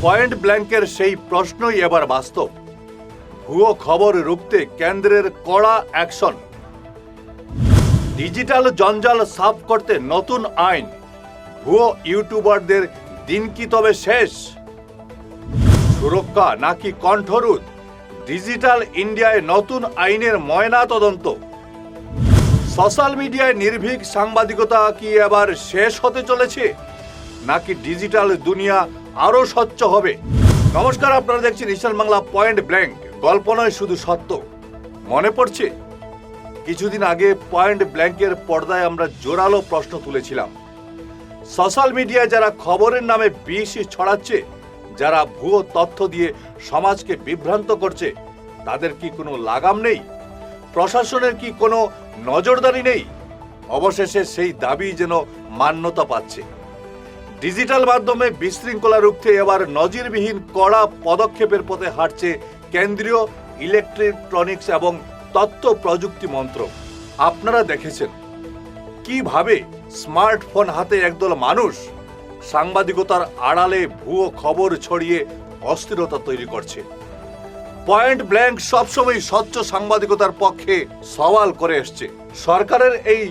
Point ব্ল্যাঙ্কের সেই প্রশ্নই এবার বাস্তব। ভুয়ো খবর রুখতে কেন্দ্রের কড়া অ্যাকশন। ডিজিটাল জঞ্জাল সাফ করতে নতুন আইন। ভুয়ো ইউটিউবারদের দিন কি তবে শেষ? সুরক্ষা নাকি কণ্ঠরোধ? ডিজিটাল ইন্ডিয়ায় নতুন আইনের ময়না তদন্ত। সোশ্যাল মিডিয়ায় নির্ভীক সাংবাদিকতা কি এবার শেষ হতে চলেছে, নাকি ডিজিটাল দুনিয়া আরো স্বচ্ছ হবে? নমস্কার, আপনারা দেখছেন ঈশান বাংলা পয়েন্ট ব্ল্যাঙ্ক। গল্প নয়, শুধু সত্য। মনে পড়ছে কিছুদিন আগে পয়েন্ট ব্ল্যাঙ্কের পর্দায় আমরা জোরালো প্রশ্ন তুলেছিলাম। সোশ্যাল মিডিয়ায় যারা খবরের নামে বিষ ছড়াচ্ছে, যারা ভুয়ো তথ্য দিয়ে সমাজকে বিভ্রান্ত করছে, তাদের কি কোনো লাগাম নেই? প্রশাসনের কি কোনো নজরদারি নেই? অবশেষে সেই দাবি যেন মান্যতা পাচ্ছে। ডিজিটাল মাধ্যমে বিশৃঙ্খলা রুখতে এবার নজিরবিহীন কড়া পদক্ষেপের পথে হাঁটছে কেন্দ্রীয় ইলেকট্রনিক্স এবং তথ্য প্রযুক্তি মন্ত্রক। আপনারা দেখেছেন কিভাবে স্মার্টফোন হাতে একদল মানুষ সাংবাদিকতার আড়ালে ভুয়ো খবর ছড়িয়ে অস্থিরতা তৈরি করছে। পয়েন্ট ব্ল্যাঙ্ক সবসময় স্বচ্ছ সাংবাদিকতার পক্ষে সওয়াল করে এসছে। সরকারের এই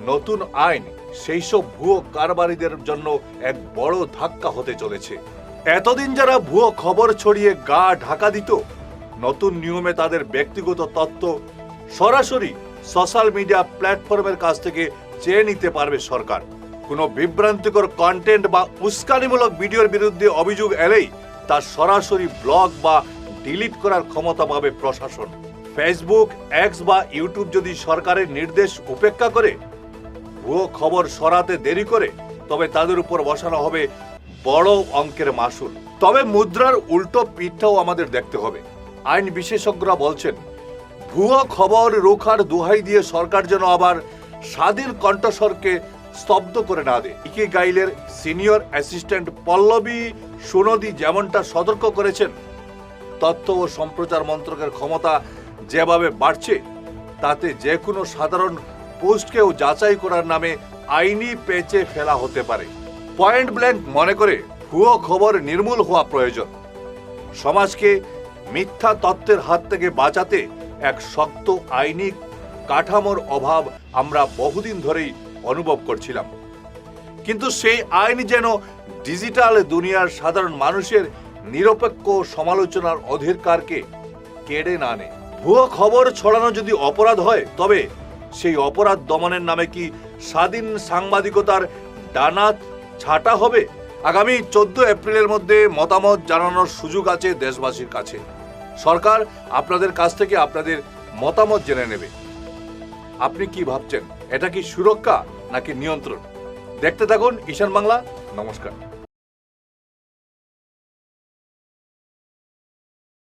নতুন আইন সেই সব ভুয়ো কারবারিদের জন্য এক বড় ধাক্কা হতে চলেছে। এতদিন যারা ভুয়ো খবর ছড়িয়ে গা ঢাকা দিত, নতুন নিয়মে তাদের ব্যক্তিগত তথ্য সরাসরি সোশ্যাল মিডিয়া প্ল্যাটফর্মের কাছ থেকে চেয়ে নিতে পারবে সরকার। কোনো বিভ্রান্তিকর কন্টেন্ট বা উস্কানিমূলক ভিডিওর বিরুদ্ধে অভিযোগ এলেই তা সরাসরি ব্লক বা ডিলিট করার ক্ষমতা পাবে প্রশাসন। ফেসবুক, এক্স বা ইউটিউব যদি সরকারের নির্দেশ উপেক্ষা করে ভুয়ো খবর সরাতে দেরি করে, তবে তাদের উপর বসানো হবে বড় অঙ্কের মাসুল। তবে মুদ্রার উল্টো পিঠটাও আমাদের দেখতে হবে। আইন বিশেষজ্ঞরা বলছেন, ভুয়ো খবর রোখার দোহাই দিয়ে সরকার যেন আবার স্বাধীন কণ্ঠস্বরকে স্তব্ধ করে না দেয়। ইকিগাইলের সিনিয়র অ্যাসিস্ট্যান্ট পল্লবী সুনদী যেমনটা সতর্ক করেছেন, তথ্য ও সম্প্রচার মন্ত্রকের ক্ষমতা যেভাবে বাড়ছে, তাতে যে কোনো সাধারণ পোস্টকেও যাচাই করার নামে আইনি পেঁচে ফেলা হতে পারে। পয়েন্ট ব্ল্যাঙ্ক মনে করে ভুয়ো খবর নির্মূল হওয়া প্রয়োজন। সমাজকে মিথ্যা তথ্যের হাত থেকে বাঁচাতে এক শক্ত আইনি কাঠামোর অভাব আমরা বহুদিন ধরেই অনুভব করছিলাম। কিন্তু সেই আইন যেন ডিজিটাল দুনিয়ার সাধারণ মানুষের নিরপেক্ষ সমালোচনার অধিকারকে কেড়ে না নেয়। ভুয়ো খবর ছড়ানো যদি অপরাধ হয়, তবে সেই অপরাধ দমনের নামে কি স্বাধীন সাংবাদিকতার ডানা ছাঁটা হবে? আগামী 14 এপ্রিলের মধ্যে মতামত জানানোর সুযোগ আছে দেশবাসীর কাছে। সরকার আপনাদের কাছ থেকে আপনাদের মতামত জেনে নেবে। আপনি কি ভাবছেন, এটা কি সুরক্ষা নাকি নিয়ন্ত্রণ? দেখতে থাকুন ঈশান বাংলা। নমস্কার।